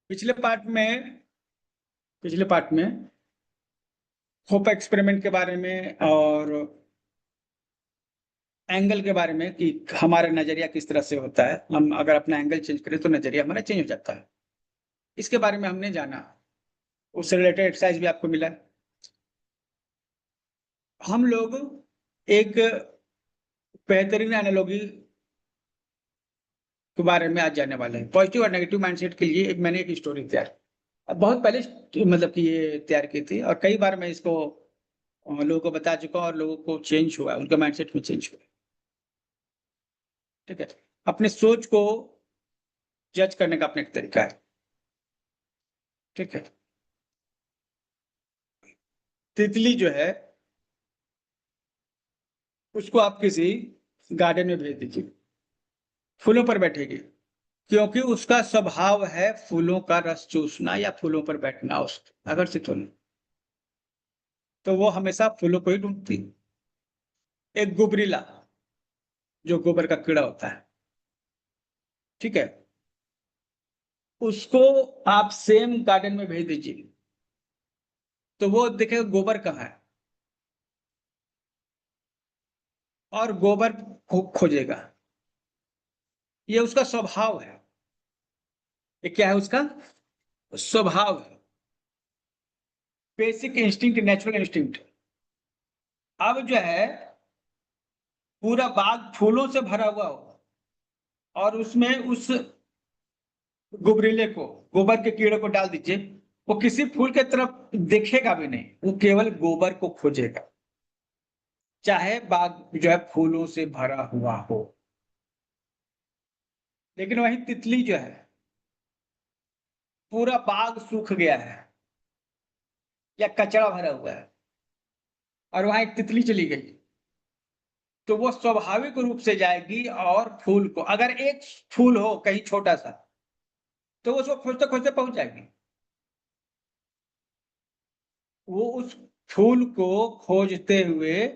पिछले पार्ट में पिछले पार्ट में होप एक्सपेरिमेंट के बारे में और एंगल के बारे में कि हमारा नजरिया किस तरह से होता है। हम अगर अपना एंगल चेंज करें तो नजरिया हमारा चेंज हो जाता है। इसके बारे में हमने जाना। उससे रिलेटेड एक्सरसाइज भी आपको मिला। हम लोग एक बेहतरीन एनालॉजी के बारे में आज जानने वाले हैं। पॉजिटिव और नेगेटिव माइंडसेट के लिए मैंने एक स्टोरी तैयार अब बहुत पहले मतलब कि ये तैयार की थी और कई बार मैं इसको लोगों को बता चुका हूं और लोगों को चेंज हुआ, उनके माइंडसेट में चेंज हुआ। ठीक है। अपने सोच को जज करने का अपना एक तरीका है। ठीक है। तितली जो है उसको आप किसी गार्डन में भेज दीजिए, फूलों पर बैठेगी क्योंकि उसका स्वभाव है फूलों का रस चूसना या फूलों पर बैठना, उस आकर्षित होना। तो वो हमेशा फूलों को ही ढूंढती। एक गुबरीला जो गोबर का कीड़ा होता है, ठीक है, उसको आप सेम गार्डन में भेज दीजिए तो वो देखेगा गोबर कहाँ है और गोबर खोजेगा। ये उसका स्वभाव है। ये क्या है? उसका स्वभाव है। Basic instinct, natural instinct. अब जो है पूरा बाग फूलों से भरा हुआ हो और उसमें उस गुबरीले को, गोबर के कीड़े को डाल दीजिए, वो किसी फूल के तरफ देखेगा भी नहीं, वो केवल गोबर को खोजेगा, चाहे बाग जो है फूलों से भरा हुआ हो। लेकिन वही तितली जो है, पूरा बाग सूख गया है या कचरा भरा हुआ है और वहां एक तितली चली गई, तो वो स्वाभाविक रूप से जाएगी और फूल को, अगर एक फूल हो कहीं छोटा सा, तो वो उसको खोजते खोजते पहुंच जाएगी। वो उस फूल को खोजते हुए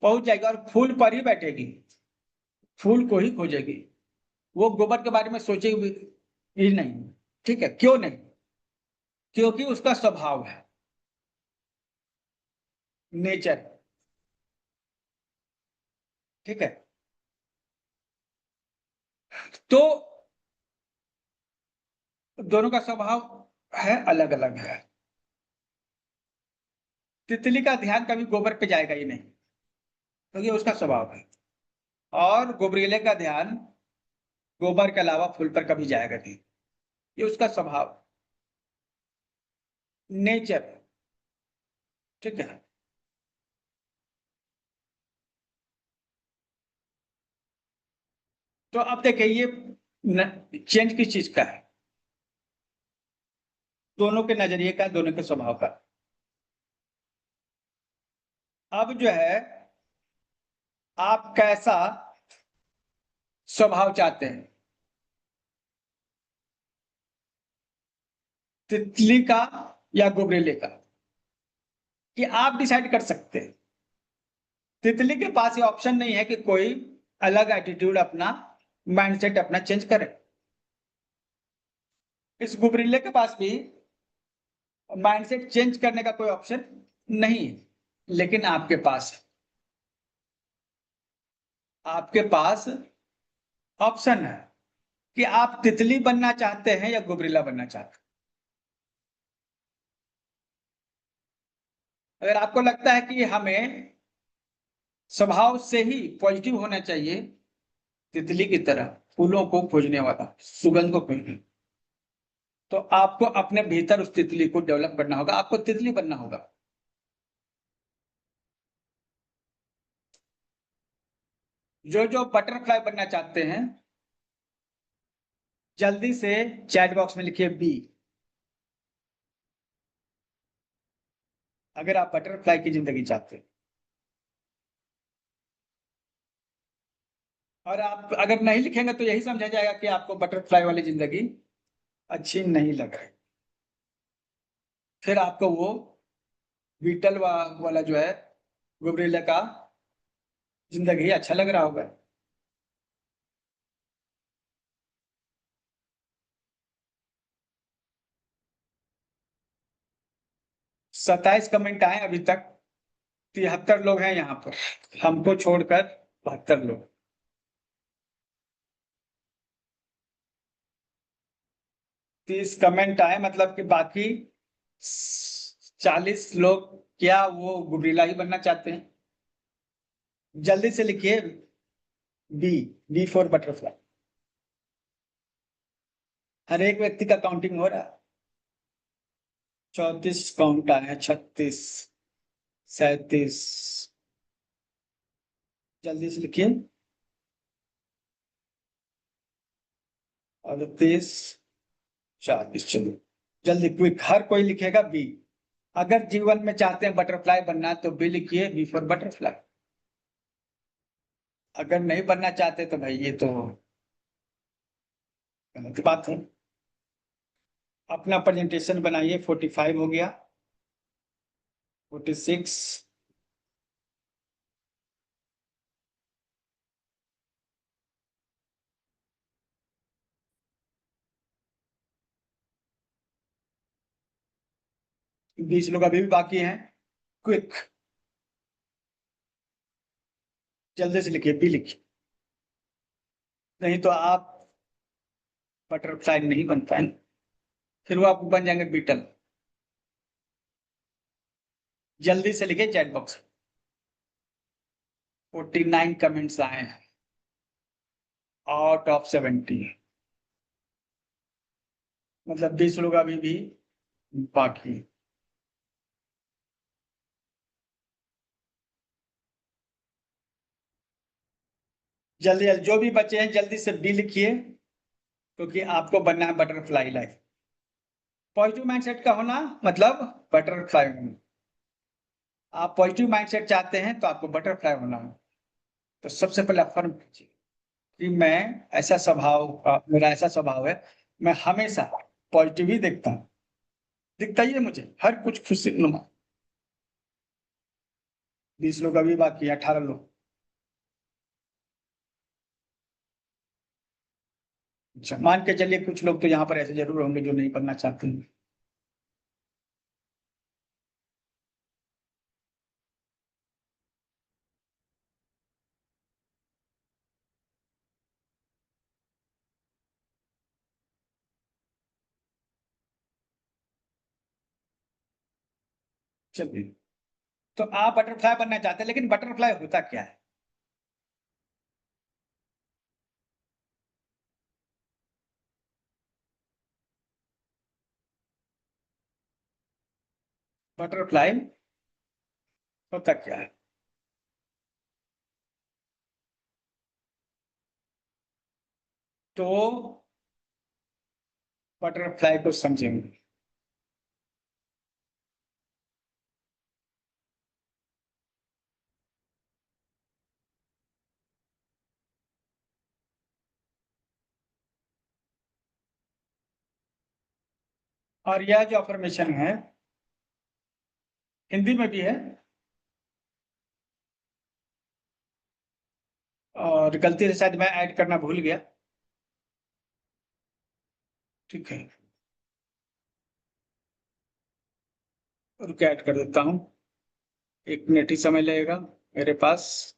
पहुंच जाएगी और फूल पर ही बैठेगी, फूल को ही खोजेगी। वो गोबर के बारे में सोचेगी ही नहीं। ठीक है, क्यों नहीं? क्योंकि उसका स्वभाव है, नेचर। ठीक है। तो दोनों का स्वभाव है, अलग अलग है। तितली का ध्यान कभी गोबर पे जाएगा ही नहीं क्योंकि ये उसका स्वभाव है, और गोबरीले का ध्यान गोबर के अलावा फूल पर कभी जाएगा नहीं। ये उसका स्वभाव, नेचर। ठीक है। तो अब देखिए ये चेंज किस चीज का है? दोनों के नजरिए का, दोनों के स्वभाव का। अब जो है आप कैसा स्वभाव चाहते हैं, तितली का या गोबरेले का, कि आप डिसाइड कर सकते हैं। तितली के पास ये ऑप्शन नहीं है कि कोई अलग एटीट्यूड अपना, माइंडसेट अपना चेंज करे। इस गुबरीले के पास भी माइंडसेट चेंज करने का कोई ऑप्शन नहीं है। लेकिन आपके पास है। आपके पास ऑप्शन है कि आप तितली बनना चाहते हैं या गुबरीला बनना चाहते हैं। अगर आपको लगता है कि हमें स्वभाव से ही पॉजिटिव होना चाहिए, तितली की तरह फूलों को खोजने वाला, सुगंध को खोजने, तो आपको अपने भीतर उस तितली को डेवलप करना होगा, आपको तितली बनना होगा। जो जो बटरफ्लाई बनना चाहते हैं, जल्दी से चैट बॉक्स में लिखिए बी, अगर आप बटरफ्लाई की जिंदगी चाहते हैं। और आप अगर नहीं लिखेंगे तो यही समझा जाएगा कि आपको बटरफ्लाई वाली जिंदगी अच्छी नहीं लग रही। फिर आपको वो बीटल वाला जो है, गुबरीला का जिंदगी अच्छा लग रहा होगा। 27 कमेंट आए अभी तक। 73 लोग हैं यहाँ पर, हमको छोड़कर 72 लोग। 30 कमेंट आए, मतलब कि बाकी 40 लोग क्या वो गुबरीला ही बनना चाहते हैं? जल्दी से लिखिए। B, B for butterfly. हर एक व्यक्ति का काउंटिंग हो रहा है। 34 काउंट आए हैं, 36, 37। जल्दी से लिखिए। 38, 40। चलो जल्दी, क्विक, हर कोई लिखेगा बी। अगर जीवन में चाहते हैं बटरफ्लाई बनना तो बी लिखिए, बी फॉर बटरफ्लाई। अगर नहीं बनना चाहते तो भाई ये तो गलत बात है। अपना प्रेजेंटेशन बनाइए। 45 हो गया, 46। 20 लोग अभी भी बाकी हैं। क्विक, जल्दी से लिखिए, बी लिखिए। नहीं तो आप बटरफ्लाई नहीं बन पाए, फिर वो आप बन जाएंगे बीटल। जल्दी से लिखिए चैट बॉक्स। 49 कमेंट्स आए हैं आउट ऑफ 70, मतलब 20 लोग अभी भी बाकी। जल्दी जल्दी जो भी बचे हैं जल्दी से बी लिखिए, क्योंकि आपको बनना है बटरफ्लाई लाइफ। पॉजिटिव माइंडसेट का होना मतलब बटरफ्लाई होना। आप पॉजिटिव माइंडसेट चाहते हैं तो आपको बटरफ्लाई होना है। तो सबसे पहले affirm कीजिए कि मैं ऐसा स्वभाव का, मेरा ऐसा स्वभाव है, मैं हमेशा पॉजिटिव ही देखता हूँ। दिखता ही है मुझे हर कुछ खुशी नुमा। 20 लोग अभी बाकी, 18 लोग। अच्छा, मान के चलिए कुछ लोग तो यहाँ पर ऐसे जरूर होंगे जो नहीं पढ़ना चाहते हैं। चलिए, तो आप बटरफ्लाई बनना चाहते हैं, लेकिन बटरफ्लाई होता क्या है? बटरफ्लाई होता क्या है? तो बटरफ्लाई को समझेंगे। और यह जो अफर्मेशन है हिंदी में भी है, और गलती से शायद मैं ऐड करना भूल गया। ठीक है, रुक ऐड कर देता हूँ। 1 मिनट ही समय लगेगा मेरे पास।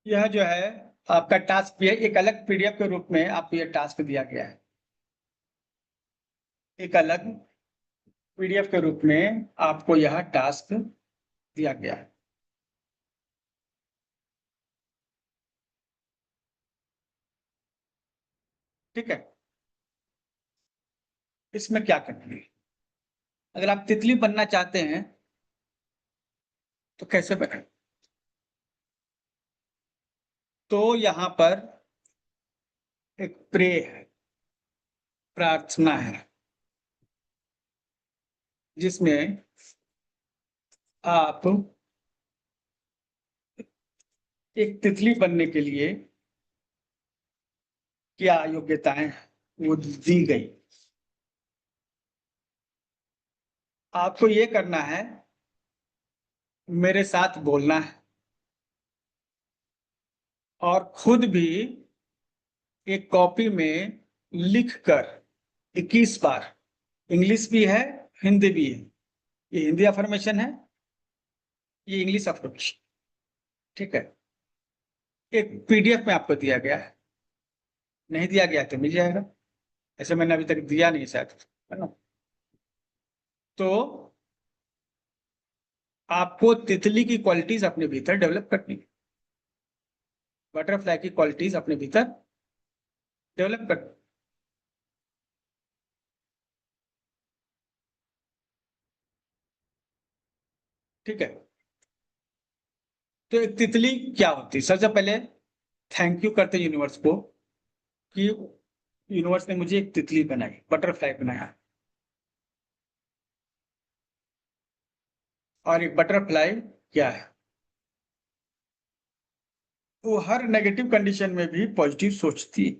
यह जो है आपका टास्क भी है, एक अलग पीडीएफ के रूप में आपको यह टास्क दिया गया है, एक अलग पीडीएफ के रूप में आपको यह टास्क दिया गया है। ठीक है, इसमें क्या करना है, अगर आप तितली बनना चाहते हैं तो कैसे बने, तो यहां पर एक प्रे है, प्रार्थना है, जिसमें आप एक तितली बनने के लिए क्या योग्यताएं वो दी गई। आपको ये करना है, मेरे साथ बोलना है और खुद भी एक कॉपी में लिखकर 21 बार, इंग्लिश भी है हिंदी भी है, ये हिंदी अफर्मेशन है, ये इंग्लिश अफर्मेशन, ठीक है। एक पीडीएफ में आपको दिया गया है, नहीं दिया गया तो मिल जाएगा, ऐसे मैंने अभी तक दिया नहीं शायद, है ना। तो आपको तितली की क्वालिटीज अपने भीतर डेवलप करनी है, बटरफ्लाई की क्वालिटीज अपने भीतर डेवलप करनी। ठीक है, तो एक तितली क्या होती है, सबसे पहले थैंक यू करते यूनिवर्स को कि यूनिवर्स ने मुझे एक तितली बनाई, बटरफ्लाई बनाया। और एक बटरफ्लाई क्या है, वो हर नेगेटिव कंडीशन में भी पॉजिटिव सोचती है।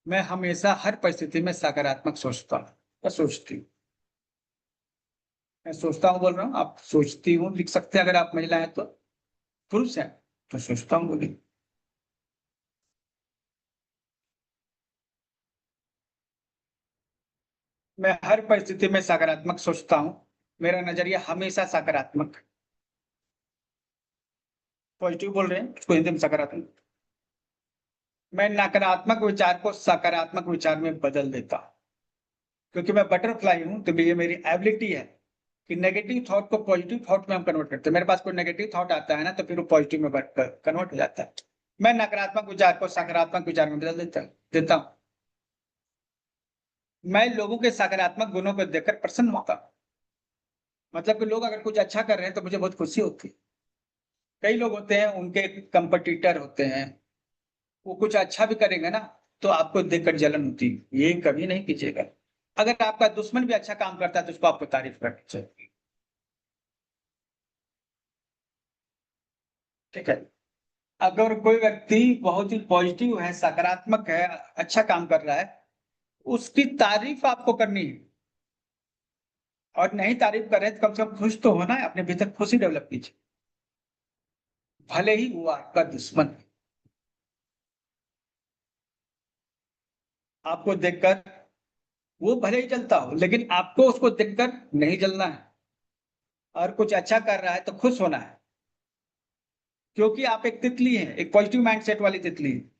मैं हमेशा हर परिस्थिति में सकारात्मक सोचता हूँ या सोचती हूँ, मैं सोचता हूँ बोल रहा हूँ, आप सोचती हूँ लिख सकते हैं, अगर आप महिला हैं तो, पुरुष हैं तो सोचता हूँ बोलिए। मैं हर परिस्थिति में सकारात्मक सोचता हूँ, मेरा नजरिया हमेशा सकारात्मक, पॉजिटिव बोल रहे हैं उसको हिंदी में सकारात्मक। मैं नकारात्मक विचार को सकारात्मक विचार में बदल देता हूँ, क्योंकि मैं बटरफ्लाई हूं, तो ये मेरी एबिलिटी है कि नेगेटिव थॉट को पॉजिटिव थॉट में हम कन्वर्ट करते हैं। मेरे पास कोई नेगेटिव थॉट आता है ना, तो फिर वो पॉजिटिव में कन्वर्ट हो जाता है। मैं नकारात्मक विचार को सकारात्मक विचार में बदल देता हूँ। मैं लोगों के सकारात्मक गुणों को देखकर प्रसन्न होता हूँ, मतलब कि लोग अगर कुछ अच्छा कर रहे हैं तो मुझे बहुत खुशी होती है। कई लोग होते हैं, उनके कंपटीटर होते हैं, वो कुछ अच्छा भी करेंगे ना, तो आपको देखकर जलन होती है, ये कभी नहीं कीजिएगा। अगर आपका दुश्मन भी अच्छा काम करता है तो उसको आपको तारीफ करनी चाहिए। ठीक है, अगर कोई व्यक्ति बहुत ही पॉजिटिव है, सकारात्मक है, अच्छा काम कर रहा है, उसकी तारीफ आपको करनी है। और नहीं तारीफ कर रहे तो कम से कम खुश तो होना है, अपने भीतर खुशी डेवलप कीजिए, भले ही वो आपका दुश्मन है। आपको देखकर वो भले ही जलता हो, लेकिन आपको उसको देखकर नहीं जलना है, और कुछ अच्छा कर रहा है तो खुश होना है, क्योंकि आप एक तितली हैं, एक पॉजिटिव माइंडसेट वाली तितली हैं।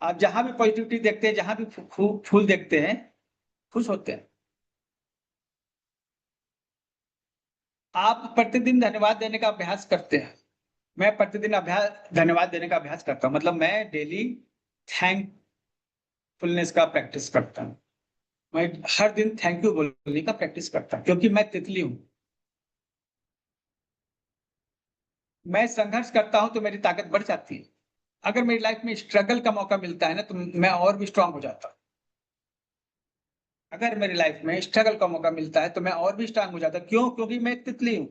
आप जहां भी पॉजिटिविटी देखते हैं, जहां भी फूल देखते हैं, खुश होते हैं। आप प्रतिदिन धन्यवाद देने का अभ्यास करते हैं, मैं प्रतिदिन अभ्यास धन्यवाद देने का अभ्यास करता हूं, मतलब मैं डेली थैंकफुलनेस का प्रैक्टिस करता हूं। मैं हर दिन थैंक यू बोलने का प्रैक्टिस करता हूं, क्योंकि मैं तितली हूं। मैं संघर्ष करता हूं तो मेरी ताकत बढ़ जाती है। अगर मेरी लाइफ में स्ट्रगल का मौका मिलता है ना, तो मैं और भी स्ट्रांग हो जाता हूं। अगर मेरी लाइफ में स्ट्रगल का मौका मिलता है तो मैं और भी स्ट्रांग हो जाता हूं। क्यों? क्योंकि मैं एक तितली हूं।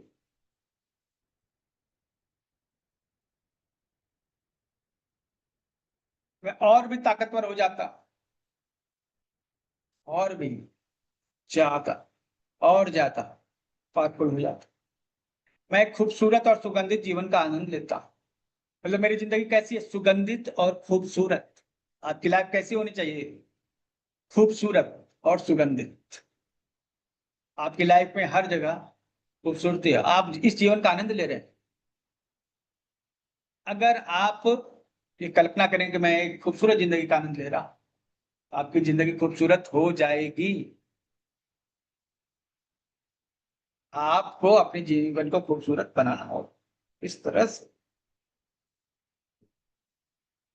मैं और भी ताकतवर हो जाता, और भी ज्यादा, और ज्यादा पावरफुल हो जाता। मैं एक खूबसूरत और सुगंधित जीवन का आनंद लेता हूं। मतलब मेरी जिंदगी कैसी है? सुगंधित और खूबसूरत। आपकी लाइफ कैसी होनी चाहिए? खूबसूरत और सुगंधित। आपकी लाइफ में हर जगह खूबसूरती है, आप इस जीवन का आनंद ले रहे हैं। अगर आप ये कल्पना करें कि मैं एक खूबसूरत जिंदगी का आनंद ले रहा हूं, आपकी जिंदगी खूबसूरत हो जाएगी। आपको अपने जीवन को खूबसूरत बनाना होगा इस तरह से।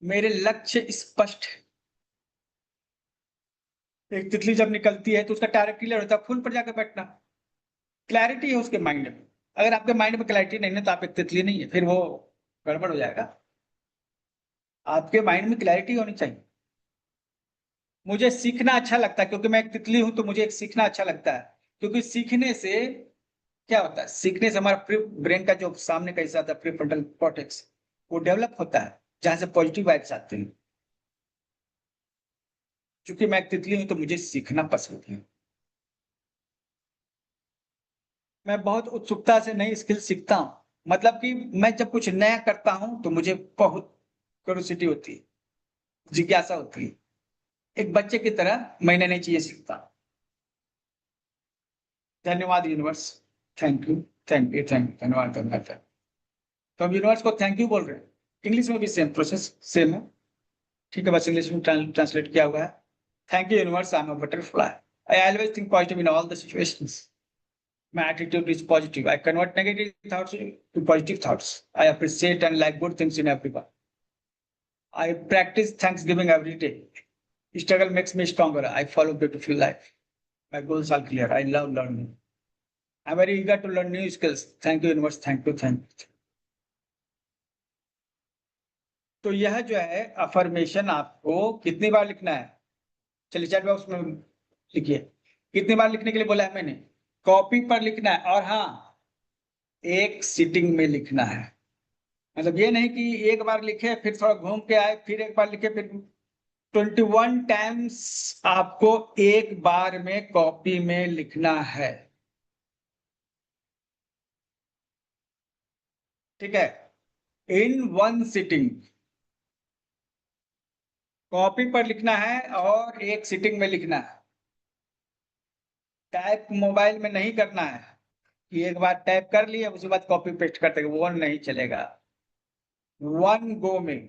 मेरे लक्ष्य स्पष्ट है। एक तितली जब निकलती है तो उसका टारगेट क्लियर होता है, फूल पर जाकर बैठना। क्लैरिटी है उसके माइंड में। अगर आपके माइंड में क्लैरिटी नहीं है तो आप एक तितली नहीं है, फिर वो गड़बड़ हो जाएगा। आपके माइंड में क्लैरिटी होनी चाहिए। मुझे सीखना अच्छा लगता है क्योंकि मैं एक तितली हूं, तो मुझे एक सीखना अच्छा लगता है। क्योंकि सीखने से क्या होता है, सीखने से हमारा ब्रेन का जो सामने का हिस्सा होता है, प्रीफ्रंटल कॉर्टेक्स, वो डेवलप होता है, जहां से पॉजिटिव वाइब्स आते हैं। क्योंकि मैं एक तितली हूं तो मुझे सीखना पसंद है। मैं बहुत उत्सुकता से नई स्किल सीखता हूँ। मतलब कि मैं जब कुछ नया करता हूं तो मुझे बहुत क्यूरियोसिटी होती है, जिज्ञासा होती है। एक बच्चे की तरह मैं नई नई चीजें सीखता हूँ। धन्यवाद universe. Thank you, thank you, thank you, धन्यवाद, धन्यवाद। तो हम यूनिवर्स को थैंक यू बोल रहे हैं। इंग्लिश में भी सेम प्रोसेस सेम है, ठीक है, बस इंग्लिश में ट्रांसलेट किया हुआ है। Thank you universe, I am a butterfly. I always think positive in all the situations. My attitude is positive. I convert negative thoughts to positive thoughts. I appreciate and like good things in everyone. I practice Thanksgiving every day. Struggle makes me stronger. I follow beautiful life. My goals are clear. I love learning. I'm very eager to learn new skills. Thank you, universe. Thank you, thank you. तो यह जो है affirmation आपको कितनी बार लिखना है? चलिए chat box में लिखिए। कितनी बार लिखने के लिए बोला है मैंने? कॉपी पर लिखना है, और हाँ, एक सिटिंग में लिखना है। मतलब ये नहीं कि एक बार लिखे फिर थोड़ा घूम के आए, फिर एक बार लिखे, फिर 21 टाइम्स आपको एक बार में कॉपी में लिखना है। ठीक है, इन वन सिटिंग कॉपी पर लिखना है और एक सिटिंग में लिखना है। टाइप मोबाइल में नहीं करना है कि एक बार टाइप कर लिया उसके बाद कॉपी पेस्ट करते, वो नहीं चलेगा। वन गो में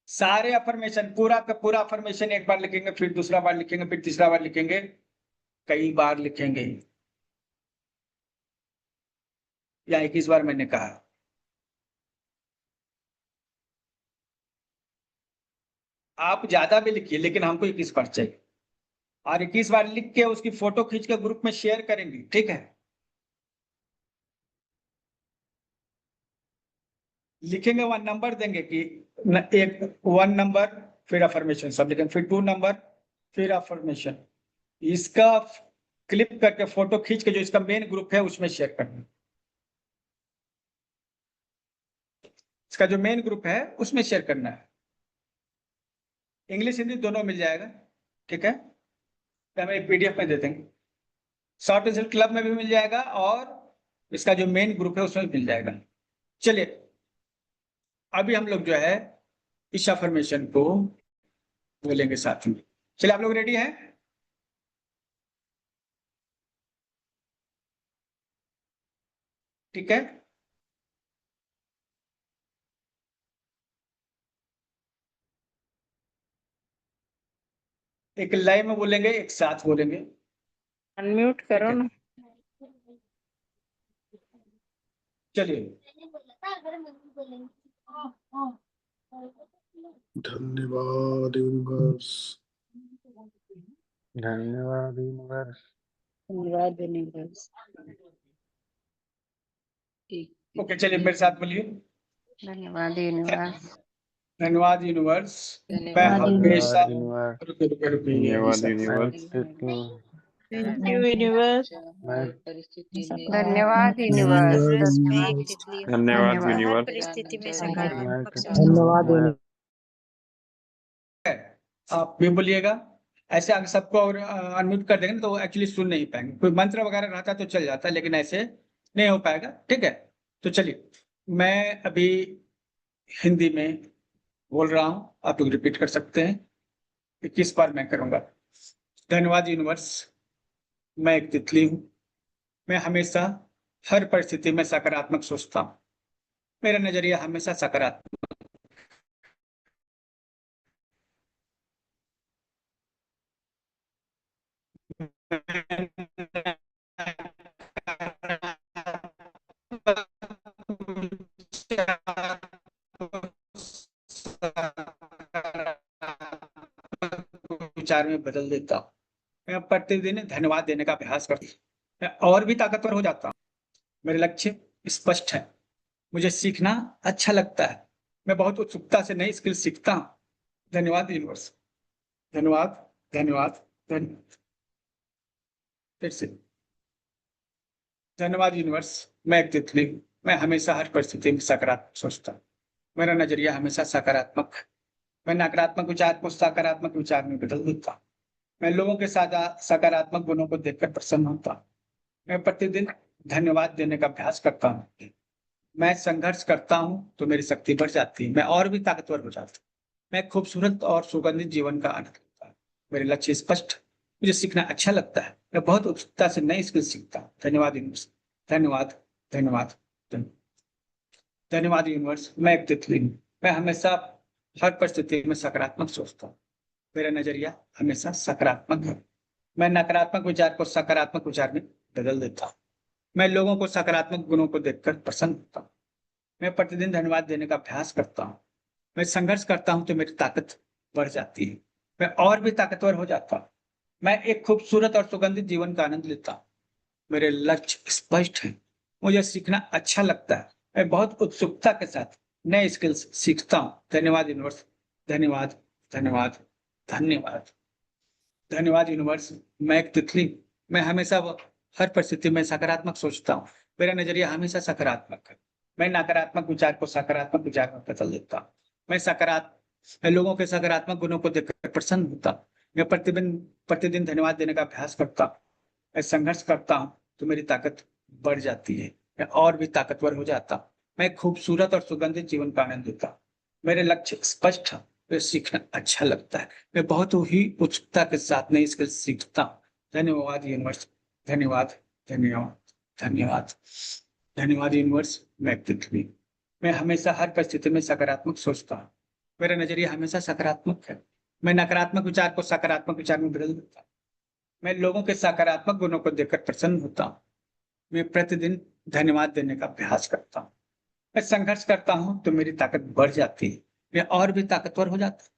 सारे अफर्मेशन, पूरा का पूरा अफर्मेशन एक बार लिखेंगे, फिर दूसरा बार लिखेंगे, फिर तीसरा बार लिखेंगे, कई बार लिखेंगे, या 21 बार मैंने कहा। आप ज्यादा भी लिखिए लेकिन हमको 21 बार चाहिए, और 21 बार लिख के उसकी फोटो खींच के ग्रुप में शेयर करेंगे, ठीक है। लिखेंगे, वन नंबर देंगे कि एक वन नंबर, फिर अफर्मेशन सब लिखेंगे, फिर टू नंबर, फिर अफर्मेशन। इसका क्लिप करके फोटो खींच के जो इसका मेन ग्रुप है उसमें शेयर करना। इसका जो मेन ग्रुप है उसमें शेयर करना है। इंग्लिश हिंदी दोनों मिल जाएगा, ठीक है। तो हम एक पीडीएफ में दे देंगे। शॉर्ट एंड क्लब में भी मिल जाएगा, और इसका जो मेन ग्रुप है उसमें भी मिल जाएगा। चलिए, अभी हम लोग जो है इस अफर्मेशन को बोलेंगे साथ में। चलिए, आप लोग रेडी हैं? ठीक है, एक लय में बोलेंगे, एक साथ बोलेंगे। अनम्यूट करो ना। चलिए, धन्यवाद यूनिवर्स। धन्यवाद यूनिवर्स। धन्यवाद यूनिवर्स। ठीक। ओके, चलिए मेरे साथ बोलिए। धन्यवाद यूनिवर्स। धन्यवाद यूनिवर्स। मैं धन्यवाद हमेशा यूनिवर्स। रुके रुके रुके धन्यवाद यूनिवर्स। Thank you universe. मैं धन्यवाद यूनिवर्स। मैं एक तितली हूँ। धन्यवाद हर यूनिवर्स। परिस्थिति में सकारात्मक सोच। धन्यवाद आप भी बोलिएगा। ऐसे अगर सबको और अनम्यूट कर देंगे ना तो एक्चुअली सुन नहीं पाएंगे। कोई मंत्र वगैरह रहता तो चल जाता, लेकिन ऐसे नहीं हो पाएगा, ठीक है। तो चलिए, मैं अभी हिंदी में बोल रहा हूं, आप लोग रिपीट कर सकते हैं। 21 बार मैं करूंगा। धन्यवाद यूनिवर्स। मैं एक तितली हूं। मैं हमेशा हर परिस्थिति में सकारात्मक सोचता हूँ। मेरा नजरिया हमेशा सकारात्मक। विचार में बदल देता हूँ। मैं प्रतिदिन धन्यवाद देने का अभ्यास करता हूँ। मैं और भी ताकतवर हो जाता हूँ। मेरे लक्ष्य स्पष्ट है। मुझे सीखना अच्छा लगता है। मैं बहुत उत्सुकता से नई स्किल सीखता हूँ। धन्यवाद यूनिवर्स। धन्यवाद, धन्यवाद, धन्यवाद। फिर से धन्यवाद यूनिवर्स। मैं एक तितली हूँ। मैं हमेशा हर परिस्थिति में सकारात्मक सोचता हूँ। मेरा नजरिया हमेशा सकारात्मक है। मैं नकारात्मक विचार को सकारात्मक विचार में बदल देता हूँ। मैं लोगों के साथ सकारात्मक गुणों को देखकर प्रसन्न होता हूँ। मैं प्रतिदिन धन्यवाद देने का अभ्यास करता हूँ। मैं संघर्ष करता हूँ तो मेरी शक्ति बढ़ जाती है। मैं और भी ताकतवर हो जाता हूँ। मैं खूबसूरत और सुगंधित जीवन का आनंद लेता हूँ। मेरे लक्ष्य स्पष्ट। मुझे सीखना अच्छा लगता है। मैं बहुत उत्सुकता से नई स्किल सीखता हूँ। धन्यवाद यूनिवर्स। धन्यवाद, धन्यवाद, धन्यवाद यूनिवर्स। मैं एक तितली हूँ। मैं हमेशा हर परिस्थिति में सकारात्मक सोचता हूँ। मेरा नजरिया हमेशा सकारात्मक है। मैं नकारात्मक विचार को सकारात्मक विचार में बदल देता हूँ। मैं लोगों को सकारात्मक गुणों को देखकर प्रसन्न होता हूँ। मैं प्रतिदिन धन्यवाद देने का अभ्यास करता हूँ। मैं संघर्ष करता हूँ तो मेरी ताकत बढ़ जाती है। मैं और भी ताकतवर हो जाता हूँ। मैं एक खूबसूरत और सुगंधित जीवन का आनंद लेता हूँ। मेरे लक्ष्य स्पष्ट है। मुझे सीखना अच्छा लगता है। मैं बहुत उत्सुकता के साथ नए स्किल्स सीखता हूँ। धन्यवाद यूनिवर्स। धन्यवाद, धन्यवाद, धन्यवाद, धन्यवाद यूनिवर्स। मैं एक तितली हूँ। मैं हमेशा हर परिस्थिति में सकारात्मक सोचता हूँ। मेरा नजरिया हमेशा सकारात्मक है। मैं नकारात्मक विचार को सकारात्मक विचार में बदल देता हूँ। मैं लोगों के सकारात्मक गुणों को देखकर प्रसन्न होता हूँ। मैं प्रतिदिन धन्यवाद देने का अभ्यास करता हूँ। मैं संघर्ष करता हूँ तो मेरी ताकत बढ़ जाती है। मैं और भी ताकतवर हो जाता हूँ। मैं खूबसूरत और सुगंधित जीवन का आनंद लेता हूँ। मेरे लक्ष्य स्पष्ट है। मुझे सीखना अच्छा लगता है। मैं बहुत ही उत्सुकता के साथ नई स्किल सीखता हूँ। धन्यवाद यूनिवर्स। धन्यवाद, धन्यवाद, धन्यवाद, धन्यवाद यूनिवर्स। मैं तितली हूँ। मैं हमेशा हर परिस्थिति में सकारात्मक सोचता हूँ। मेरा नजरिया हमेशा सकारात्मक है। मैं नकारात्मक विचार को सकारात्मक विचार में बदल देता हूँ। मैं लोगों के सकारात्मक गुणों को देखकर प्रसन्न होता हूँ। मैं प्रतिदिन धन्यवाद देने का अभ्यास करता हूँ। मैं संघर्ष करता हूँ तो मेरी ताकत बढ़ जाती है। मैं और भी ताकतवर हो जाता हूँ।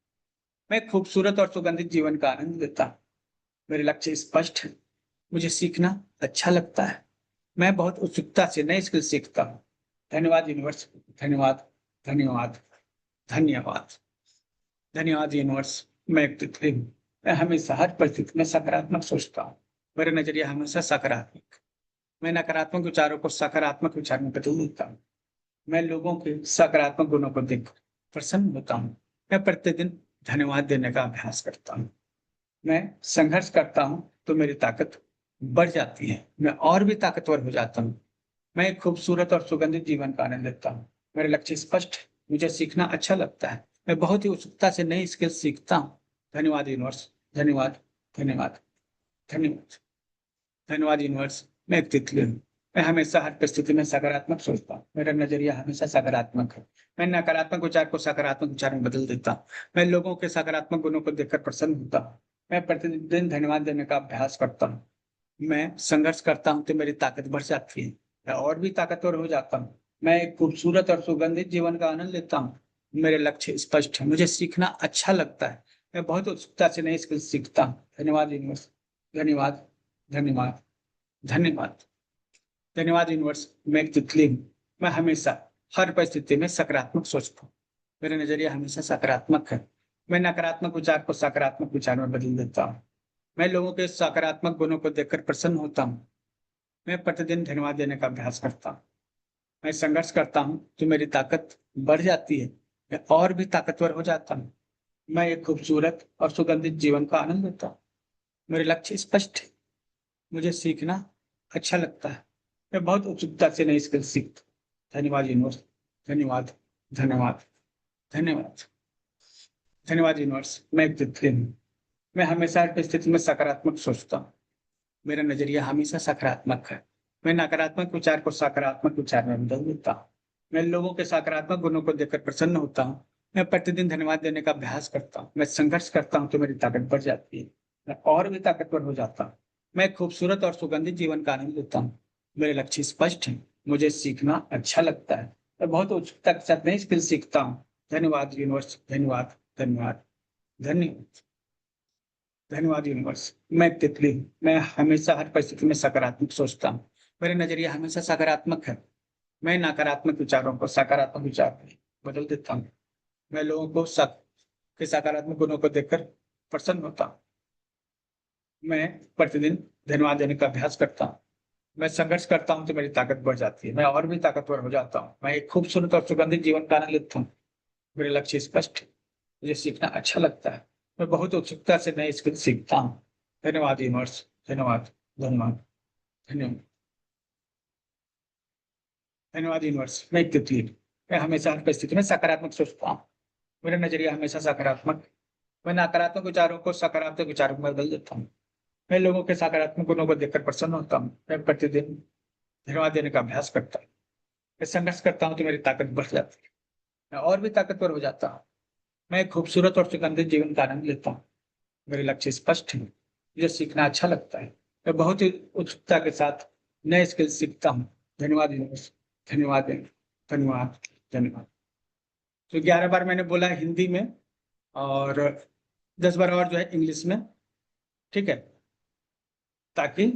मैं खूबसूरत और सुगंधित जीवन का आनंद लेता हूँ। मेरे लक्ष्य स्पष्ट है। मुझे सीखना अच्छा लगता है। मैं बहुत उत्सुकता से नई स्किल सीखता हूँ। धन्यवाद यूनिवर्स। धन्यवाद, धन्यवाद, धन्यवाद, धन्यवाद यूनिवर्स। मैं एक तितली हूँ। मैं हमेशा हर परिस्थिति में सकारात्मक सोचता हूँ। मेरा नजरिया हमेशा सकारात्मक। मैं नकारात्मक विचारों को सकारात्मक विचार में बदल देता हूँ। मैं लोगों के सकारात्मक गुणों को देख प्रसन्न होता हूँ। मैं प्रतिदिन धन्यवाद देने का अभ्यास करता हूँ। मैं संघर्ष करता हूँ तो मेरी ताकत बढ़ जाती है। मैं और भी ताकतवर हो जाता हूँ। मैं एक खूबसूरत और सुगंधित जीवन का आनंद लेता हूँ। मेरे लक्ष्य स्पष्ट है। मुझे सीखना अच्छा लगता है। मैं बहुत ही उत्सुकता से नई स्किल सीखता हूँ। धन्यवाद यूनिवर्स। धन्यवाद, धन्यवाद, धन्यवाद, धन्यवाद यूनिवर्स। मैं एक तितली हूँ। मैं हमेशा हर परिस्थिति में सकारात्मक सोचता हूँ। मेरा नजरिया हमेशा सकारात्मक है। मैं नकारात्मक विचार को सकारात्मक विचार में बदल देता हूँ। मैं लोगों के सकारात्मक गुणों को देखकर प्रसन्न होता हूँ। मैं प्रतिदिन धन्यवाद देने का अभ्यास करता हूँ। मैं संघर्ष करता हूँ तो मेरी ताकत बढ़ जाती है। मैं और भी ताकतवर हो जाता हूँ। मैं एक खूबसूरत और सुगंधित जीवन का आनंद लेता हूँ। मेरे लक्ष्य स्पष्ट है। मुझे सीखना अच्छा लगता है। मैं बहुत उत्सुकता से नई स्किल सीखता हूँ। धन्यवाद यूनिवर्स। धन्यवाद, धन्यवाद, धन्यवाद, धन्यवाद यूनिवर्स। मैं एक तितली हूँ। मैं हमेशा हर परिस्थिति में सकारात्मक सोचता हूँ। मेरा नजरिया हमेशा सकारात्मक है। मैं नकारात्मक विचार को सकारात्मक विचार में बदल देता हूँ। मैं लोगों के सकारात्मक गुणों को देखकर प्रसन्न होता हूँ। मैं प्रतिदिन धन्यवाद देने का अभ्यास करता हूँ। मैं संघर्ष करता हूँ तो मेरी ताकत बढ़ जाती है। मैं और भी ताकतवर हो जाता हूँ। मैं एक खूबसूरत और सुगंधित जीवन का आनंद लेता हूँ। मेरे लक्ष्य स्पष्ट है। मुझे सीखना अच्छा लगता है। मैं बहुत उत्सुकता से नई स्किल सीखता हूँ। धन्यवाद यूनिवर्स। धन्यवाद, धन्यवाद, धन्यवाद, धन्यवाद यूनिवर्स। मैं एक तितली हूँ। मैं हमेशा हर परिस्थिति में सकारात्मक सोचता हूँ। मेरा नजरिया हमेशा सकारात्मक है। मैं नकारात्मक विचार को सकारात्मक विचार में बदल देता हूँ। मैं लोगों के सकारात्मक गुणों को देखकर प्रसन्न होता हूँ। मैं प्रतिदिन धन्यवाद देने का अभ्यास करता हूँ। मैं संघर्ष करता हूँ तो मेरी ताकत बढ़ जाती है। मैं और भी ताकतवर हो जाता हूँ। मैं खूबसूरत और सुगंधित जीवन का आनंद लेता हूँ। मेरे लक्ष्य स्पष्ट है। मुझे सीखना अच्छा लगता है। मैं बहुत उत्सुकता के साथ नई स्किल सीखता हूँ। धन्यवाद यूनिवर्स, धन्यवाद, धन्यवाद, धन्यवाद, धन्यवाद यूनिवर्स। मैं एक तितली हूँ। मैं हमेशा हर परिस्थिति में सकारात्मक सोचता हूँ। मेरे नजरिया हमेशा सकारात्मक है। मैं नकारात्मक विचारों को सकारात्मक विचार में बदल देता हूँ। मैं लोगों को के सकारात्मक गुणों को देखकर प्रसन्न होता हूँ। मैं प्रतिदिन धन्यवाद देने का अभ्यास करता हूँ। मैं संघर्ष करता हूँ तो मेरी ताकत बढ़ जाती है। मैं और भी ताकतवर हो जाता हूँ। मैं एक खूबसूरत और सुगंधित जीवन का आनंद लेता हूँ। मेरे लक्ष्य स्पष्ट है। मुझे सीखना अच्छा लगता है। मैं बहुत उत्सुकता से नई स्किल सीखता हूँ। धन्यवाद यूनिवर्स, धन्यवाद, धन्यवाद, धन्यवाद, धन्यवाद यूनिवर्स। मैं एक तितली हूँ। मैं हमेशा हर परिस्थिति में सकारात्मक सोचता हूँ। मेरा नजरिया हमेशा सकारात्मक। मैं नकारात्मक विचारों को सकारात्मक विचारों में बदल देता हूँ। मैं लोगों के सकारात्मक गुणों को देखकर प्रसन्न होता हूँ। मैं प्रतिदिन धन्यवाद देने का अभ्यास करता हूँ। मैं संघर्ष करता हूँ तो मेरी ताकत बढ़ जाती है। मैं और भी ताकतवर हो जाता हूँ। मैं एक खूबसूरत और सुगंधित जीवन का आनंद लेता हूँ। मेरे लक्ष्य स्पष्ट है। मुझे सीखना अच्छा लगता है। मैं बहुत ही उत्सुकता के साथ नए स्किल सीखता हूँ। धन्यवाद यूनिवर्स, धन्यवाद, धन्यवाद, धन्यवाद। तो 11 बार मैंने बोला है हिंदी में और 10 बार और जो है इंग्लिश में, ठीक है, ताकि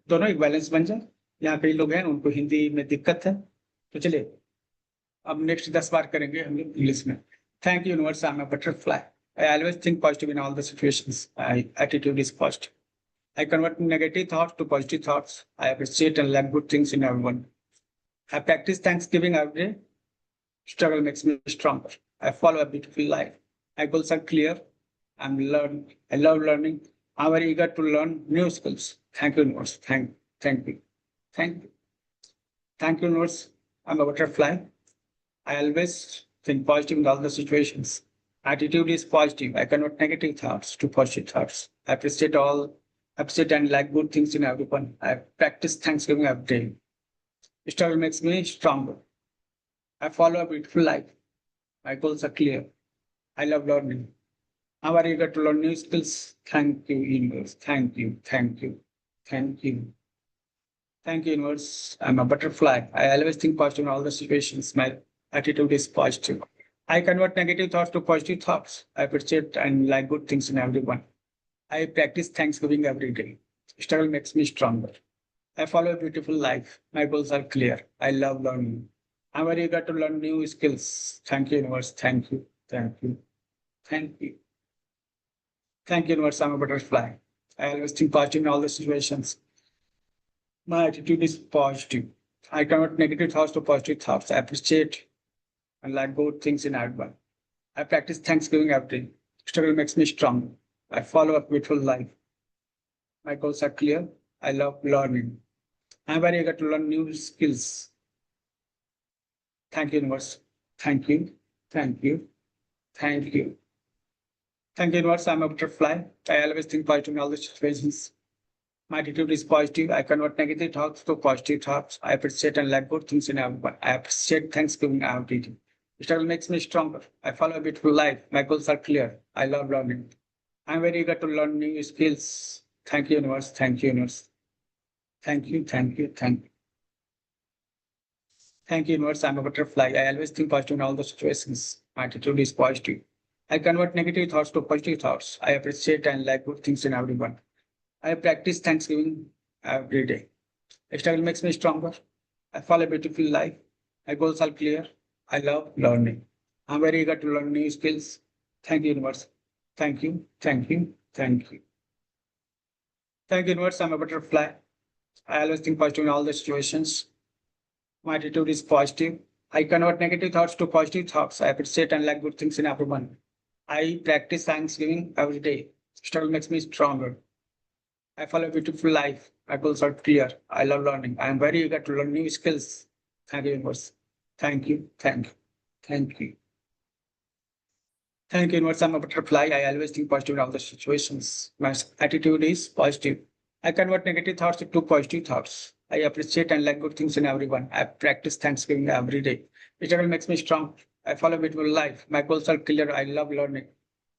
दोनों एक बैलेंस बन जाए। यहाँ कई लोग हैं उनको हिंदी में दिक्कत है, तो चलिए अब नेक्स्ट 10 बार करेंगे हम लोग इंग्लिश में। Thank you universe, I am a butterfly. I always think positive in all the situations. My attitude is positive. I convert negative thoughts to positive thoughts. I appreciate and like good things in everyone. I practice Thanksgiving every day. Struggle makes me stronger. I follow a beautiful life. My goals are clear. I love learning. I'm very eager to learn new skills. Thank you, universe. Thank you. Thank you. Thank you, universe. I'm a butterfly. I always think positive in all the situations. Attitude is positive. I convert negative thoughts to positive thoughts. I appreciate and like good things in everyone. I practice Thanksgiving every day. Struggle makes me stronger. I follow a beautiful life. My goals are clear. I love learning. I'm very eager to learn new skills. Thank you, universe. Thank you. Thank you. Thank you. Thank you, universe. I'm a butterfly. I always think positive in all the situations. My attitude is positive. I convert negative thoughts to positive thoughts. I appreciate and like good things in everyone. I practice Thanksgiving every day. Struggle makes me stronger. I follow a beautiful life. My goals are clear. I love learning. I'm very eager to learn new skills. Thank you, universe. Thank you. Thank you. Thank you. Thank you, universe. I'm a butterfly. I always think positive in all the situations. My attitude is positive. I convert negative thoughts to positive thoughts. I appreciate and like good things in everyone. I practice Thanksgiving every day. Struggle makes me strong. I follow a beautiful life. My goals are clear. I love learning. I'm very eager to learn new skills. Thank you, universe. Thank you. Thank you. Thank you. Thank you, universe. I'm a butterfly. I always think positive in all the situations. My attitude is positive. I convert negative thoughts to positive thoughts. I appreciate and like good things in everyone. I appreciate Thanksgiving every day. Struggle makes me stronger. I follow a beautiful life. My goals are clear. I love learning. I'm very eager to learn new skills. Thank you, universe. Thank you, universe. Thank you, thank you, thank you. Thank you, universe. I'm a butterfly. I always think positive in all the situations. My attitude is positive. I convert negative thoughts to positive thoughts. I appreciate and like good things in everyone. I practice Thanksgiving every day. Struggle makes me stronger. I follow a beautiful life. My goals are clear. I love learning. I'm very eager to learn new skills. Thank you, universe. Thank you, thank you, thank you. Thank you, universe. I'm a butterfly. I always think positive in all the situations. My attitude is positive. I convert negative thoughts to positive thoughts. I appreciate and like good things in everyone. I practice Thanksgiving every day. Struggle makes me stronger. I follow a beautiful life. My goals are clear. I love learning. I am very eager to learn new skills. Thank you, universe. Thank you, thank you, thank you. Thank you, universe. I'm a butterfly. I always think positive in all the situations. My attitude is positive. I convert negative thoughts into positive thoughts. I appreciate and like good things in everyone. I practice Thanksgiving every day. Struggle makes me strong. I follow beautiful life. My goals are clear. I love learning.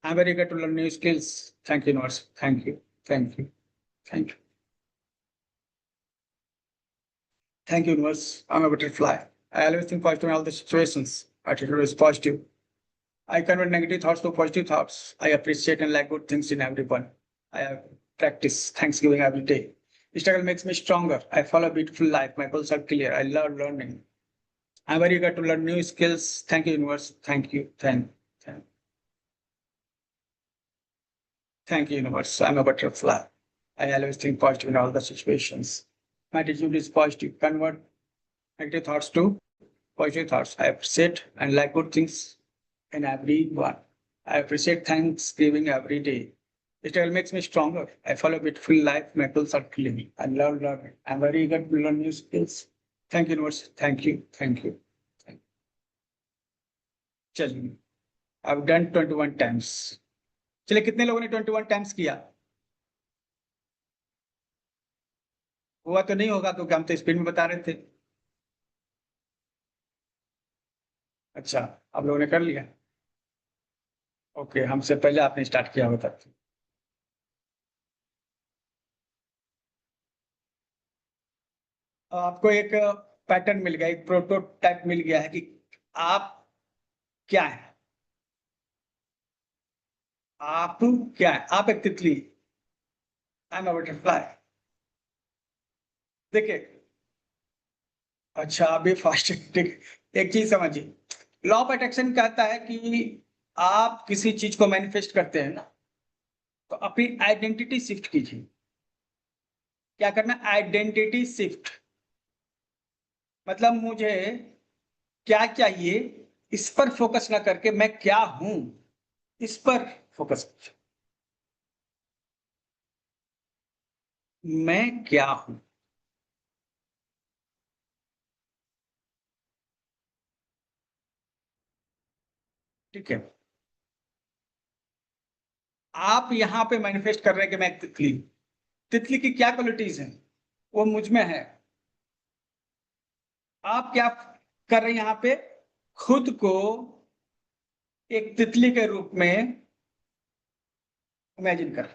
I'm very eager to learn new skills. Thank you, universe. Thank you. Thank you. Thank you. Thank you, universe. I'm a butterfly. I always think positive in all the situations. Attitude is positive. I convert negative thoughts to positive thoughts. I appreciate and like good things in everyone. I have practice Thanksgiving every day. Struggle makes me stronger. I follow a beautiful life. My goals are clear. I love learning. I'm very eager to learn new skills. Thank you, universe. Thank you. Thank you, universe. I'm a butterfly. I always think positive in all the situations. My attitude is positive. Convert negative thoughts to positive thoughts. I appreciate and like good things in everyone. I appreciate Thanksgiving every day. It all makes me stronger. I follow a beautiful life. My goals are clear. I love learning. I'm very eager to learn new skills. Thank you, universe. Thank you. Thank you. Thank you. चलिए, I've done 21 times. चलिए, कितने लोगों ने 21 times किया? हुआ तो नहीं होगा क्योंकि हम तो स्पीड में बता रहे थे। अच्छा, आप लोगों ने कर लिया? ओके, हमसे पहले आपने स्टार्ट किया होता। आपको एक पैटर्न मिल गया, एक प्रोटोटाइप मिल गया है कि आप क्या है। आप क्या है? आप एक तितली। I am a butterfly. देखिए, अच्छा अभी फास्ट एक चीज समझिए, लॉ ऑफ अट्रैक्शन कहता है कि आप किसी चीज को मैनिफेस्ट करते हैं ना, तो अपनी आइडेंटिटी शिफ्ट कीजिए। क्या करना? Identity shift. मतलब मुझे क्या चाहिए इस पर फोकस ना करके मैं क्या हूं इस पर फोकस कीजिए। मैं क्या हूं। ठीक है, आप यहां पे मैनिफेस्ट कर रहे हैं कि मैं एक तितली। तितली की क्या क्वालिटीज हैं? वो मुझ में है। आप क्या कर रहे हैं यहां पे? खुद को एक तितली के रूप में इमेजिन कर।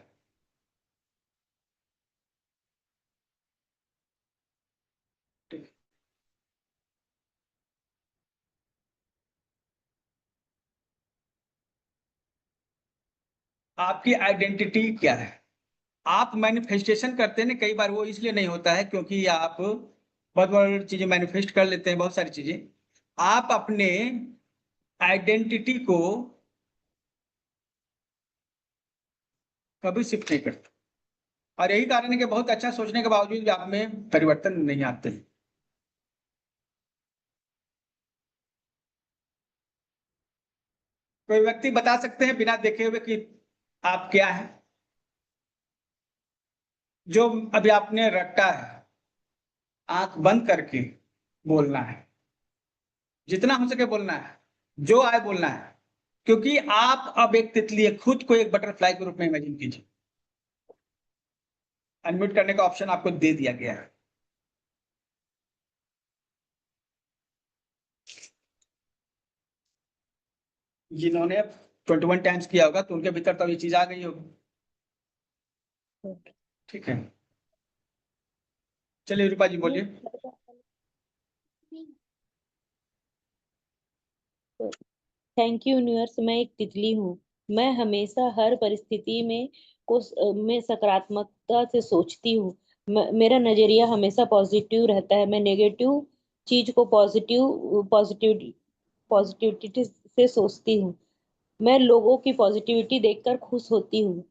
ठीक। आपकी आइडेंटिटी क्या है? आप मैनिफेस्टेशन करते हैं ना, कई बार वो इसलिए नहीं होता है क्योंकि आप बहुत बड़ी चीजें मैनिफेस्ट कर लेते हैं, बहुत सारी चीजें। आप अपने आइडेंटिटी को कभी शिफ्ट नहीं करते, और यही कारण है कि बहुत अच्छा सोचने के बावजूद भी आप में परिवर्तन नहीं आते। कोई व्यक्ति बता सकते हैं बिना देखे हुए कि आप क्या है? जो अभी आपने रटा है, आंख बंद करके बोलना है, जितना हो सके बोलना है, जो आए बोलना है, क्योंकि आप अब एक तितली है। खुद को एक बटरफ्लाई के रूप में इमेजिन कीजिए। अनम्यूट करने का ऑप्शन आपको दे दिया गया है। जिन्होंने 21 टाइम्स किया होगा तो उनके भीतर तो ये चीज आ गई होगी। ठीक है, चलिए रूपा जी बोलिए। Thank you universe. मैं एक तितली हूँ। मैं हमेशा हर परिस्थिति में सकारात्मकता से सोचती हूँ। मेरा नजरिया हमेशा पॉजिटिव रहता है। मैं नेगेटिव चीज को पॉजिटिविटी से सोचती हूँ। मैं लोगों की पॉजिटिविटी देखकर खुश होती हूँ।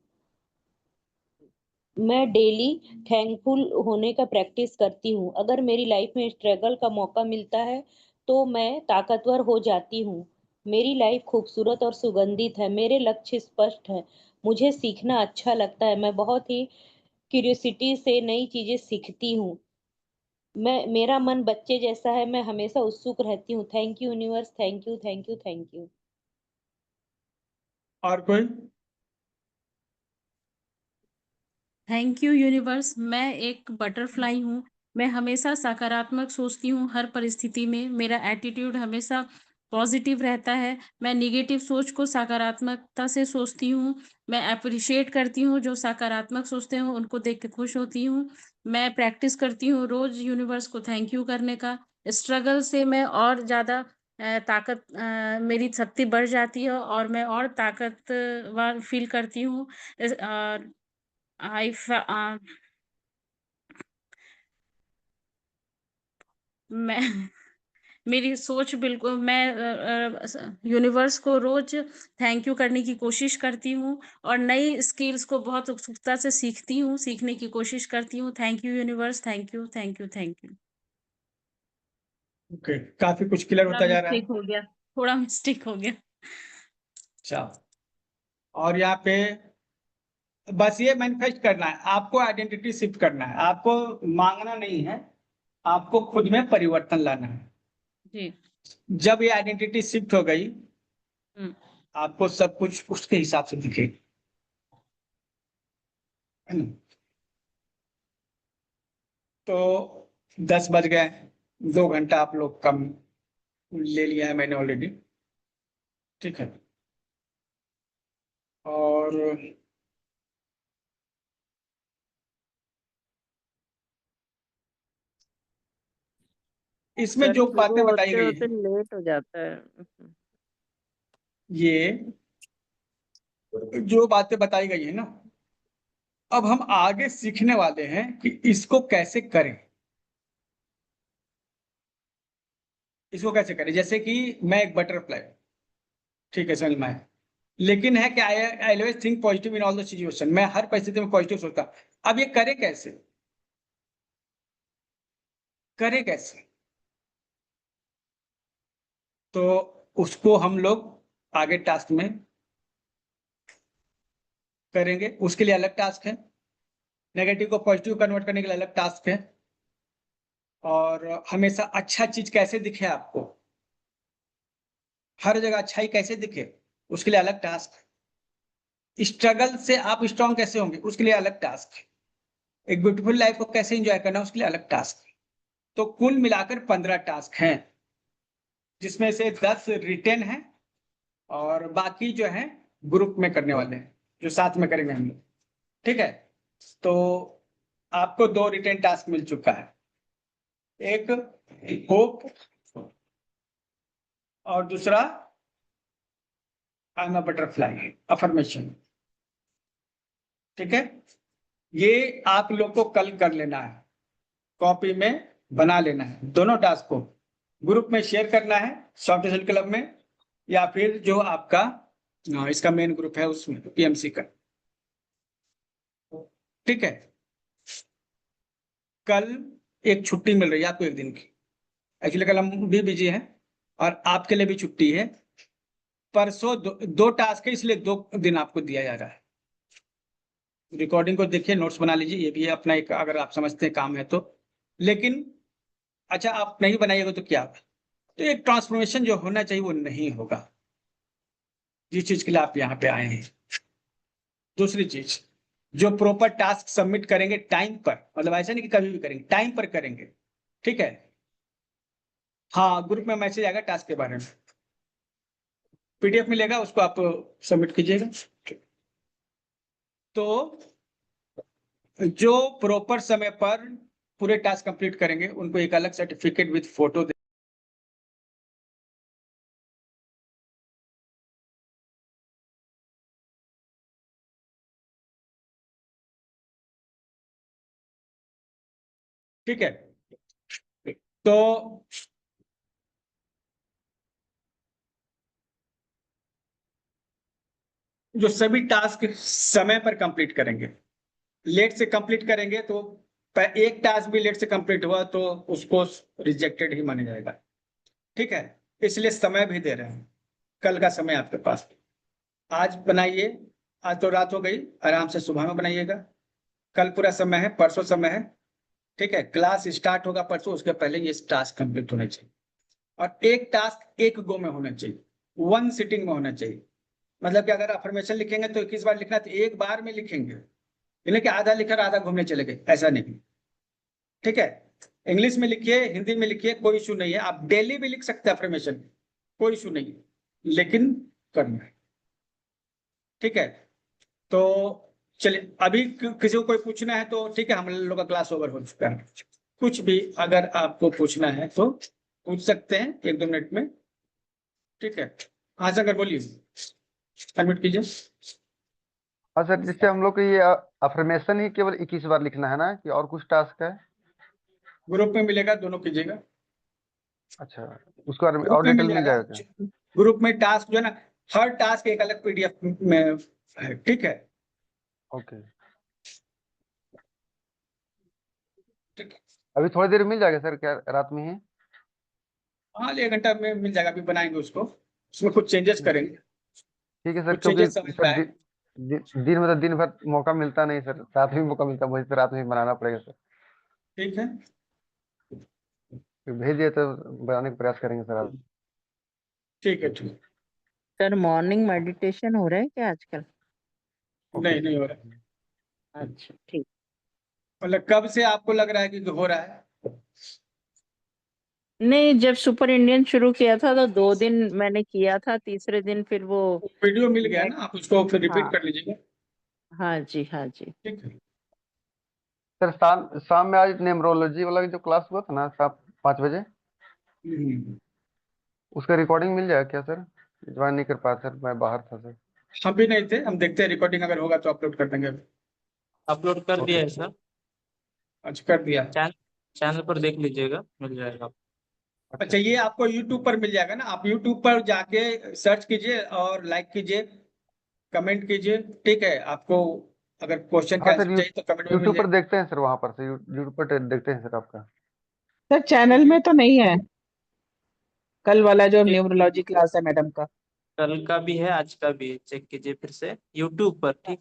मैं डेली थैंकफुल होने का प्रैक्टिस करती हूँ। अगर मेरी लाइफ में स्ट्रगल का मौका मिलता है तो मैं ताकतवर हो जाती हूँ। मेरी लाइफ खूबसूरत और सुगंधित है। मेरे लक्ष्य स्पष्ट है। मुझे सीखना अच्छा लगता है। मैं बहुत ही क्यूरियोसिटी से नई चीजें सीखती हूँ। मेरा मन बच्चे जैसा है। मैं हमेशा उत्सुक रहती हूँ। Thank you universe. Thank you, thank you, thank you. और कोई? Thank you universe. मैं एक बटरफ्लाई हूँ। मैं हमेशा सकारात्मक सोचती हूँ हर परिस्थिति में, मेरा एटीट्यूड हमेशा पॉजिटिव रहता है, मैं नेगेटिव सोच को सकारात्मकता से सोचती हूँ, मैं एप्रिशिएट करती हूँ जो सकारात्मक सोचते हैं उनको देख के खुश होती हूँ, मैं प्रैक्टिस करती हूँ रोज़ यूनिवर्स को थैंक यू करने का, स्ट्रगल से मैं और ज़्यादा मेरी शक्ति बढ़ जाती है और मैं और ताकतवर फ़ील करती हूँ। और आई फ मैं मेरी सोच बिल्कुल मैं यूनिवर्स को रोज़ थैंक यू करने की कोशिश करती हूँ और नई स्किल्स को बहुत उत्सुकता से सीखती हूँ, सीखने की कोशिश करती हूँ। Thank you universe, thank you, thank you, thank you. Okay, काफी कुछ क्लियर थोड़ा होता जा रहा है। मिस्टेक हो गया, थोड़ा मिस्टेक हो गया। अच्छा, और यहाँ पे बस ये मैनिफेस्ट करना है, आपको आइडेंटिटी शिफ्ट करना है, आपको मांगना नहीं है, आपको खुद में परिवर्तन लाना है। जी। जब ये आइडेंटिटी शिफ्ट हो गई, हुँ। आपको सब कुछ उसके हिसाब से दिखेगा, है ना? तो 10 बज गए, 2 घंटा आप लोग कम ले लिया है मैंने ऑलरेडी, ठीक है। और इसमें सर जो शुरू बातें बताई होते गई होते है, लेट हो जाता है। ये जो बातें बताई गई है ना, अब हम आगे सीखने वाले हैं कि इसको कैसे करें। इसको कैसे करें, जैसे कि मैं एक बटरफ्लाई, ठीक है, समझ में आया। लेकिन है कि I I always think positive in all the situation, मैं हर परिस्थिति में पॉजिटिव सोचता। अब ये करें कैसे, करें कैसे? तो उसको हम लोग आगे टास्क में करेंगे, उसके लिए अलग टास्क है। नेगेटिव को पॉजिटिव कन्वर्ट करने के लिए अलग टास्क है। और हमेशा अच्छा चीज कैसे दिखे आपको, हर जगह अच्छाई कैसे दिखे, उसके लिए अलग टास्क है। स्ट्रगल से आप स्ट्रांग कैसे होंगे, उसके लिए अलग टास्क है। एक ब्यूटीफुल लाइफ को कैसे एंजॉय करना, उसके लिए अलग टास्क है। तो कुल मिलाकर 15 टास्क हैं, जिसमें से 10 रिटेन है और बाकी जो है ग्रुप में करने वाले हैं, जो साथ में करेंगे हम लोग, ठीक है। तो आपको 2 रिटेन टास्क मिल चुका है, एक होप और दूसरा I am a butterfly affirmation, ठीक है। ये आप लोग को कल कर लेना है, कॉपी में बना लेना है, दोनों टास्क को ग्रुप में शेयर करना है, सॉफ्ट स्किल क्लब में, या फिर जो आपका इसका मेन ग्रुप है उसमें, पीएमसी का, ठीक है। कल एक छुट्टी मिल रही है आपको, एक दिन की। एक्चुअली कल हम भी बिजी हैं और आपके लिए भी छुट्टी है। परसों दो टास्क है, इसलिए 2 दिन आपको दिया जा रहा है। रिकॉर्डिंग को देखिए, नोट्स बना लीजिए, ये भी अपना एक, अगर आप समझते हैं काम है तो। लेकिन अच्छा, आप नहीं बनाइएगा तो क्या होगा? तो एक ट्रांसफॉर्मेशन जो होना चाहिए वो नहीं होगा, जिस चीज के लिए आप यहाँ पे आए हैं। दूसरी चीज, जो प्रॉपर टास्क सबमिट करेंगे टाइम पर, मतलब ऐसा नहीं कि कभी भी करेंगे, टाइम पर करेंगे, ठीक है। हाँ, ग्रुप में मैसेज आएगा टास्क के बारे में, पीडीएफ मिलेगा, उसको आप सबमिट कीजिएगा। तो जो प्रॉपर समय पर पूरे टास्क कंप्लीट करेंगे उनको एक अलग सर्टिफिकेट विद फोटो, ठीक है। तो जो सभी टास्क समय पर कंप्लीट करेंगे, लेट से कंप्लीट करेंगे तो एक टास्क भी लेट से कंप्लीट हुआ तो उसको रिजेक्टेड ही माना जाएगा, ठीक है। इसलिए समय भी दे रहे हैं, कल का समय आपके पास। आज बनाइए, आज तो रात हो गई, आराम से सुबह में बनाइएगा। कल पूरा समय है, परसों समय है, ठीक है। क्लास स्टार्ट होगा परसों, उसके पहले ये टास्क कंप्लीट होने चाहिए। और एक टास्क एक गो में होना चाहिए, 1 सिटिंग में होना चाहिए। मतलब कि अगर अफर्मेशन लिखेंगे तो 21 बार लिखना, तो एक बार में लिखेंगे, यानी कि आधा लिखकर आधा घूमने चले गए, ऐसा नहीं, ठीक है। इंग्लिश में लिखिए, हिंदी में लिखिए, कोई इशू नहीं है। आप डेली भी लिख सकते हैं अफर्मेशन, कोई इशू नहीं है, लेकिन करना है। ठीक है, तो चलिए अभी किसी को कोई पूछना है तो ठीक है, हम लोग का क्लास ओवर हो चुका है। कुछ भी अगर आपको पूछना है तो पूछ सकते हैं 1-2 मिनट में। ठीक है, हाँ शंकर बोलिए, अनम्यूट कीजिए। हाँ सर, जिससे हम लोग को ये अफर्मेशन ही केवल 21 बार लिखना है ना, कि और कुछ टास्क है? ग्रुप में मिलेगा, दोनों कीजिएगा। अच्छा, उसको और ग्रुप में डिटेल मिल मिल जाएगा, जाएगा क्या? ग्रुप में टास्क जो है ना, हर टास्क एक अलग पीडीएफ में है। ठीक है, ओके, ठीक है। अभी थोड़ी देर में मिल जाएगा सर, क्या रात में ही? हाँ 1 घंटा में मिल जाएगा, अभी बनाएंगे उसको, उसमें कुछ चेंजेस करेंगे, ठीक है सर, कुछ क्योंकि चेंजेस समझ में सर आए। दिन में तो दिन भर मौका मिलता नहीं सर, रात में भी मौका मिलता है, मुझे तो रात में ही बनाना पड़ेगा सर। ठीक है, फिर भेजिए तो बनाने का प्रयास करेंगे सर आप। ठीक है, ठीक है। सर मॉर्निंग मेडिटेशन हो रहा है क्या आजकल? नहीं नहीं हो रहा है। अच्छा ठीक। मतलब कब से आपको लग रहा है कि हो रहा है? नहीं, जब सुपर इंडियन शुरू किया था तो 2 दिन मैंने किया था, तीसरे दिन फिर वो वीडियो मिल गया ना, आप उसको फिर रिपीट हाँ कर लीजिएगा। हाँ जी, हाँ जी। ठीक है, सर शाम में आज न्यूमरोलॉजी वाला जो क्लास हुआ था ना, शाम 5 बजे, हम्म। उसका रिकॉर्डिंग मिल जाएगा क्या सर? ज्वाइन नहीं कर पाया सर, मैं बाहर था सर। हम भी नहीं थे, हम देखते हैं, रिकॉर्डिंग अगर होगा तो अपलोड कर देंगे। अपलोड कर दिया है सर, अच्छा कर दिया। चैनल पर देख लीजिएगा, मिल जाएगा। अच्छा ये आपको YouTube पर मिल जाएगा ना, आप YouTube पर जाके सर्च कीजिए और लाइक कीजिए, कमेंट कीजिए। ठीक है, आपको अगर क्वेश्चन का हाँ सर, आंसर चाहिए तो कमेंट में मिल यूट्यूब पर जाएगा। देखते हैं सर, वहां पर से यूट्यूब पर देखते हैं सर आपका। सर चैनल में तो नहीं है कल वाला जो ठीक, न्यूमरोलॉजी क्लास है मैडम का? कल का भी है, आज का भी है, चेक कीजिए फिर से यूट्यूब पर। ठीक।